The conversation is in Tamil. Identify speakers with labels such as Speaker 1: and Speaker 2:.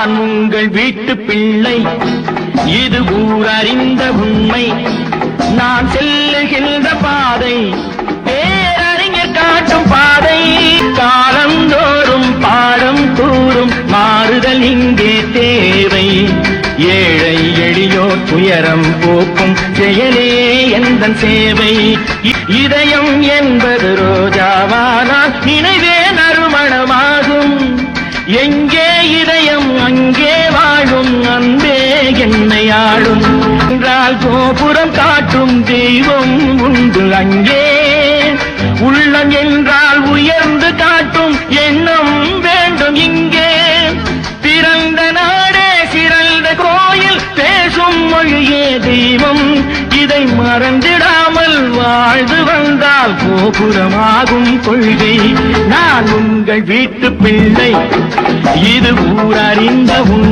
Speaker 1: நான் உங்கள் வீட்டு பிள்ளை, இது ஊரறிந்த உண்மை. நான் செல்லுகின்ற பாதை பேரறிஞர் காட்டும் பாதை. காலந்தோறும் பாடம் கூறும் மாறுதல் இங்கே தேவை. ஏழை எளியோர் துயரம் போக்கும் செயலே எந்தன் சேவை. இதயம் என்பது ரோஜாவானால் நினைவே நறுமணமாகும். எங்கே இதயம் அங்கே வாழும் அன்பே என்னை ஆளும். என்றால் கோபுரம் காட்டும் தெய்வம் உண்டு அங்கே. உள்ளம் என்றால் உயர்ந்து காட்டும் எண்ணம் வேண்டும் இங்கே. பிறந்த நாடே சிறந்த கோயில், பேசும் மொழியே தெய்வம். இதை மறந்திடாமல் வாழ்ந்து வந்தால் கோபுரமாகும் கொள்கை. நான் உங்கள் வீட்டு பிள்ளை, இது ஊரறிந்த உண்மை.